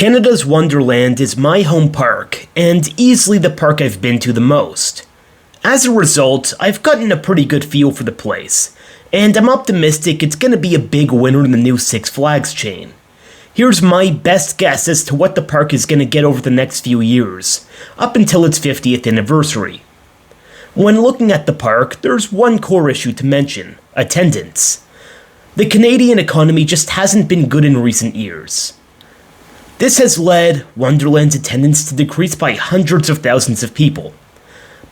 Canada's Wonderland is my home park, and easily the park I've been to the most. As a result, I've gotten a pretty good feel for the place, and I'm optimistic it's going to be a big winner in the new Six Flags chain. Here's my best guess as to what the park is going to get over the next few years, up until its 50th anniversary. When looking at the park, there's one core issue to mention: attendance. The Canadian economy just hasn't been good in recent years. This has led Wonderland's attendance to decrease by hundreds of thousands of people.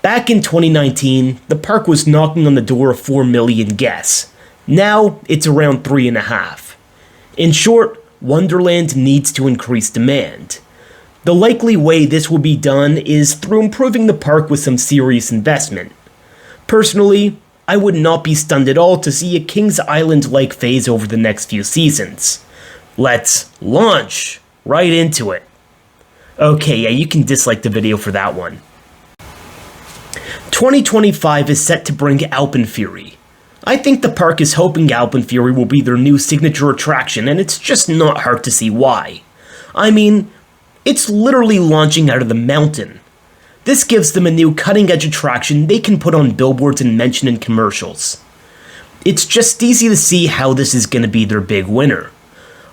Back in 2019, the park was knocking on the door of 4 million guests. Now, it's around 3.5. In short, Wonderland needs to increase demand. The likely way this will be done is through improving the park with some serious investment. Personally, I would not be stunned at all to see a Kings Island-like phase over the next few seasons. Let's launch right into it. Okay, yeah, you can dislike the video for that one. 2025 is set to bring Alpenfury. I think the park is hoping Alpenfury will be their new signature attraction, and it's just not hard to see why. I mean, it's literally launching out of the mountain. This gives them a new cutting-edge attraction they can put on billboards and mention in commercials. It's just easy to see how this is going to be their big winner.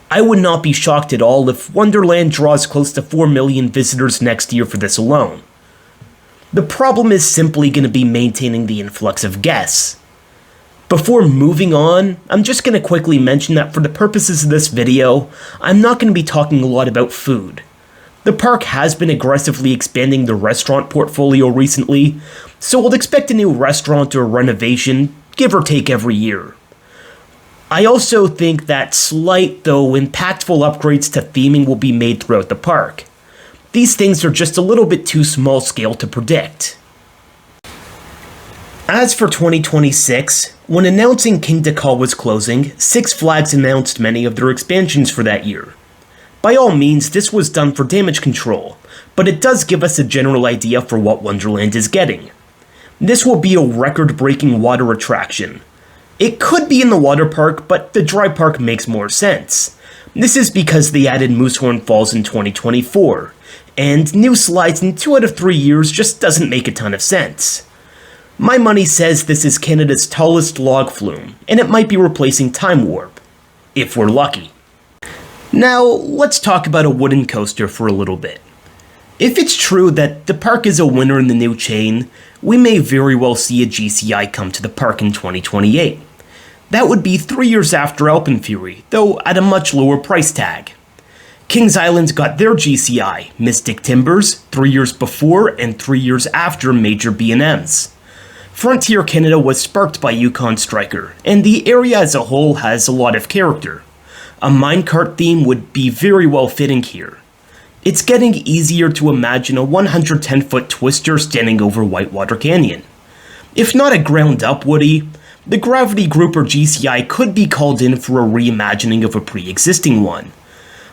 I would not be shocked at all if Wonderland draws close to 4 million visitors next year for this alone. The problem is simply going to be maintaining the influx of guests. Before moving on, I'm just going to quickly mention that for the purposes of this video, I'm not going to be talking a lot about food. The park has been aggressively expanding the restaurant portfolio recently, so we'll expect a new restaurant or renovation, give or take every year. I also think that slight, though impactful upgrades to theming will be made throughout the park. These things are just a little bit too small scale to predict. As for 2026, when announcing King Decal was closing, Six Flags announced many of their expansions for that year. By all means, this was done for damage control, but it does give us a general idea for what Wonderland is getting. This will be a record-breaking water attraction. It could be in the water park, but the dry park makes more sense. This is because they added Moosehorn Falls in 2024, and new slides in 2 out of 3 years just doesn't make a ton of sense. My money says this is Canada's tallest log flume, and it might be replacing Time Warp, if we're lucky. Now, let's talk about a wooden coaster for a little bit. If it's true that the park is a winner in the new chain, we may very well see a GCI come to the park in 2028. That would be 3 years after Alpenfury, though at a much lower price tag. Kings Island got their GCI, Mystic Timbers, 3 years before and 3 years after major B&Ms. Frontier Canada was sparked by Yukon Striker, and the area as a whole has a lot of character. A minecart theme would be very well fitting here. It's getting easier to imagine a 110-foot twister standing over Whitewater Canyon. If not a ground-up Woody, the Gravity Group or GCI could be called in for a reimagining of a pre-existing one.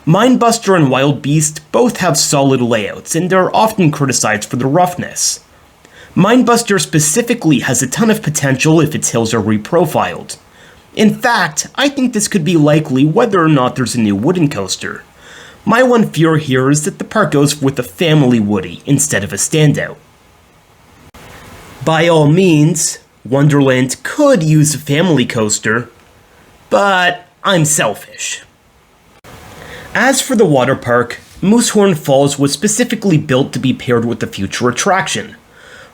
Mindbuster and Wild Beast both have solid layouts and are often criticized for their roughness. Mindbuster specifically has a ton of potential if its hills are reprofiled. In fact, I think this could be likely whether or not there's a new wooden coaster. My one fear here is that the park goes with a family Woody instead of a standout. By all means, Wonderland could use a family coaster, but I'm selfish. As for the water park, Moosehorn Falls was specifically built to be paired with the future attraction.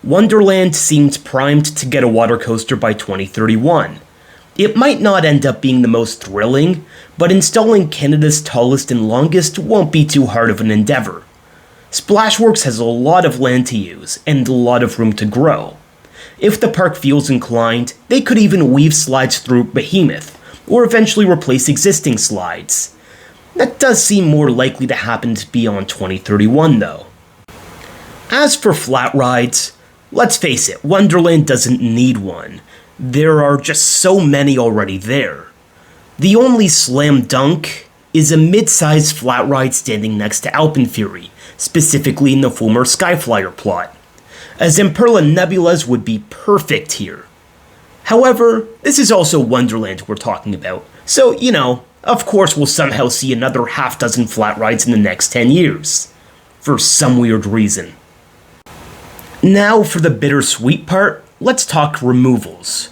Wonderland seems primed to get a water coaster by 2031. It might not end up being the most thrilling, but installing Canada's tallest and longest won't be too hard of an endeavor. Splashworks has a lot of land to use, and a lot of room to grow. If the park feels inclined, they could even weave slides through Behemoth, or eventually replace existing slides. That does seem more likely to happen beyond 2031 though. As for flat rides, let's face it, Wonderland doesn't need one. There are just so many already there. The only slam dunk is a mid-sized flat ride standing next to Alpenfury, specifically in the Fulmer Skyflyer plot. A Zamperla Nebulas would be perfect here. However, this is also Wonderland we're talking about, so, Of course, we'll somehow see another half dozen flat rides in the next 10 years. For some weird reason. Now for the bittersweet part, let's talk removals.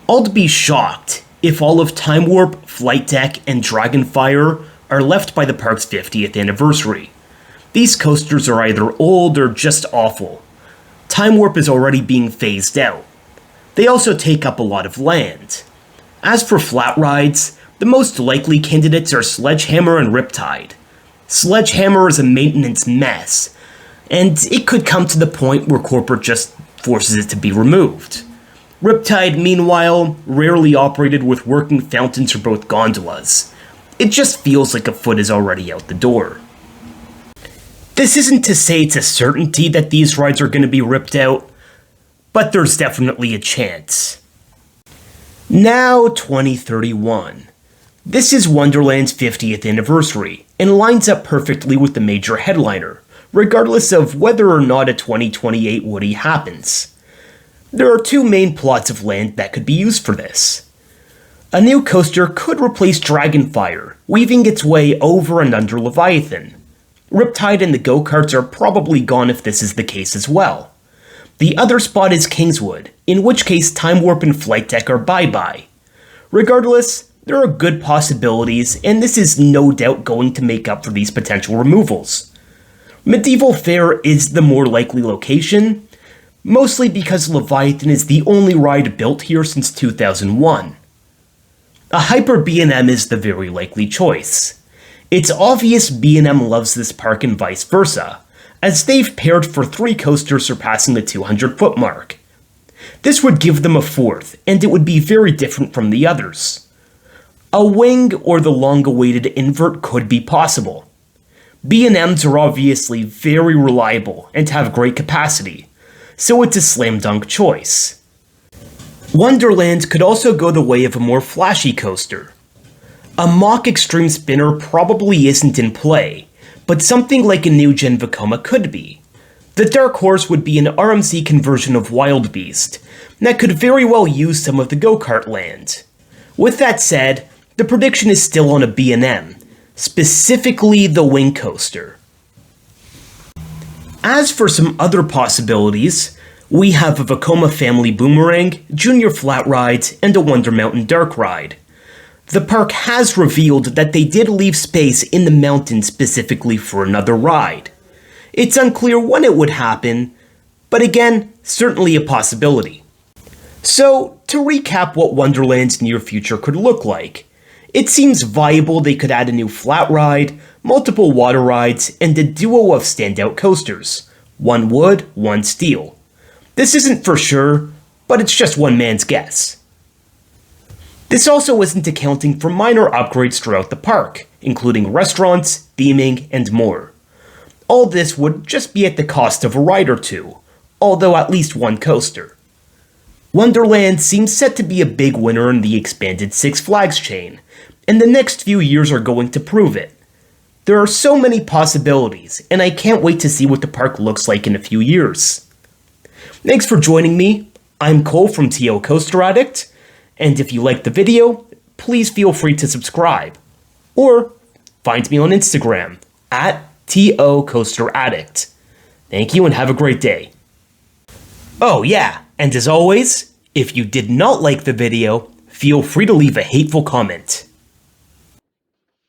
I'd be shocked if all of Time Warp, Flight Deck, and Dragonfire are left by the park's 50th anniversary. These coasters are either old or just awful. Time Warp is already being phased out. They also take up a lot of land. As for flat rides, the most likely candidates are Sledgehammer and Riptide. Sledgehammer is a maintenance mess, and it could come to the point where corporate just forces it to be removed. Riptide, meanwhile, rarely operated with working fountains for both gondolas. It just feels like a foot is already out the door. This isn't to say it's a certainty that these rides are going to be ripped out, but there's definitely a chance. Now 2031. This is Wonderland's 50th anniversary, and lines up perfectly with the major headliner, regardless of whether or not a 2028 Woody happens. There are two main plots of land that could be used for this. A new coaster could replace Dragonfire, weaving its way over and under Leviathan. Riptide and the go-karts are probably gone if this is the case as well. The other spot is Kingswood, in which case Time Warp and Flight Deck are bye-bye. Regardless, there are good possibilities, and this is no doubt going to make up for these potential removals. Medieval Fair is the more likely location, mostly because Leviathan is the only ride built here since 2001. A Hyper B&M is the very likely choice. It's obvious B&M loves this park and vice versa, as they've paired for 3 coasters surpassing the 200-foot mark. This would give them a 4th, and it would be very different from the others. A wing or the long-awaited invert could be possible. B&Ms are obviously very reliable and have great capacity, so it's a slam dunk choice. Wonderland could also go the way of a more flashy coaster. A mock extreme spinner probably isn't in play, but something like a new gen Vekoma could be. The dark horse would be an RMC conversion of Wild Beast that could very well use some of the go-kart land. With that said, the prediction is still on a B&M, specifically the Wing Coaster. As for some other possibilities, we have a Vekoma Family Boomerang, Junior Flat Rides, and a Wonder Mountain Dark Ride. The park has revealed that they did leave space in the mountain specifically for another ride. It's unclear when it would happen, but again, certainly a possibility. So, to recap what Wonderland's near future could look like, it seems viable they could add a new flat ride, multiple water rides, and a duo of standout coasters. One wood, one steel. This isn't for sure, but it's just one man's guess. This also isn't accounting for minor upgrades throughout the park, including restaurants, theming, and more. All this would just be at the cost of a ride or two, although at least one coaster. Wonderland seems set to be a big winner in the expanded Six Flags chain, and the next few years are going to prove it. There are so many possibilities, and I can't wait to see what the park looks like in a few years. Thanks for joining me. I'm Cole from TO Coaster Addict, and if you liked the video, please feel free to subscribe. Or find me on Instagram, @TO Coaster Addict. Thank you and have a great day. Oh yeah, and as always, if you did not like the video, feel free to leave a hateful comment.